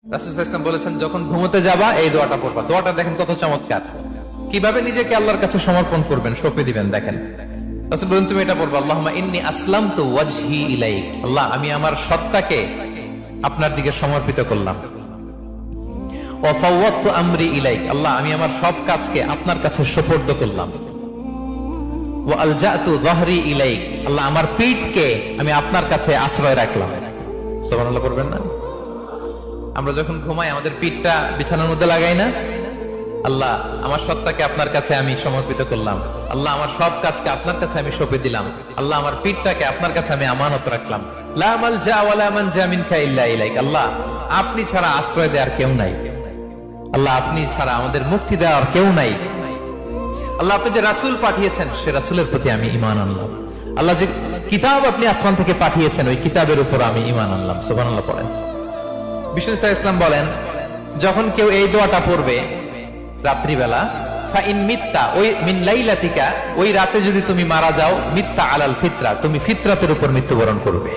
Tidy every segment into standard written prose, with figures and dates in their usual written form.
রাসূল সাল্লাল্লাহু আলাইহি ওয়াসাল্লাম বলেছেন, যখন ঘুমোতে যাবা এই দোয়াটা পড়বা। দোয়াটা দেখেন কত চমৎকার, কিভাবে নিজেকে আল্লাহর কাছে সমর্পণ করবেন, সঁপে দিবেন। দেখেন রাসূল বলেন, তুমি এটা পড়বা, আল্লাহুম্মা ইন্নী আসলামতু ওয়াজহি ইলাইক। আল্লাহ, আমি আমার সত্তাকে আপনার দিকে সমর্পিত করলাম। ওয়া ফাওয়াদতু আমরি ইলাইক। আল্লাহ, আমি আমার সব কাজকে আপনার কাছে সুপর্দ করলাম। ওয়া আলজাতু যাহরি ইলাইক। আল্লাহ, আমার পিঠকে আমি আপনার কাছে আশ্রয় রাখলাম। সুবহানাল্লাহ পড়বেন না? আমরা যখন ঘুমাই আমাদের পিঠটা বিছানার মধ্যে লাগাই না? আল্লাহ, আমার সত্তাকে আপনার কাছে আমি সমর্পিত করলাম। আল্লাহ, আমার সব কাজকে আপনার কাছে আমি সঁপে দিলাম। আল্লাহ, আমার পিঠটাকে আপনার কাছে আমি আমানত রাখলাম। লা মালজা ওয়ালা মানজা মিনকা ইল্লা ইলাইক। আল্লাহ, আপনি ছাড়া আশ্রয় দেওয়ার কেউ নাই। আল্লাহ, আপনি ছাড়া আমাদের মুক্তি দেওয়ার কেউ নাই। আল্লাহ, আপনি যে রাসূল পাঠিয়েছেন সে রাসূলের প্রতি আমি ঈমান আনলাম। আল্লাহ, যে কিতাব আপনি আসমান থেকে পাঠিয়েছেন ওই কিতাবের উপর আমি ঈমান আনলাম। সুবহানাল্লাহ পড়েন। বিষ্ণু ইসলাম বলেন, যখন কেউ এই দোয়াটা পড়বে রাত্রিবেলা, ফাইন মিত্তা, ওই মিন লাইলাতিকা, ওই রাতে যদি তুমি মারা যাও, মিত্তা আলাল ফিতরা, তুমি ফিতরাতের উপর মৃত্যুবরণ করবে।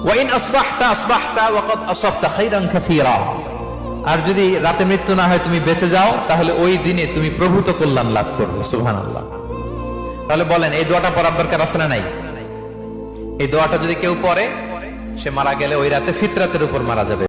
ওয়াইন আসবাহতা আসবাহতা ওয়া ক্বাদ আসাবতা খাইরান কাসীরা, আর যদি রাতে মৃত্যু না হয় তুমি বেঁচে যাও, তাহলে ওই দিনে তুমি প্রভূত কল্যাণ লাভ করবে। সুবহানাল্লাহ। তাহলে বলেন, এই দোয়াটা পড়ার দরকার আছে না নাই? এই দোয়াটা যদি কেউ পড়ে, সে মারা গেলে ওই রাতে ফিতরাতের উপর মারা যাবে।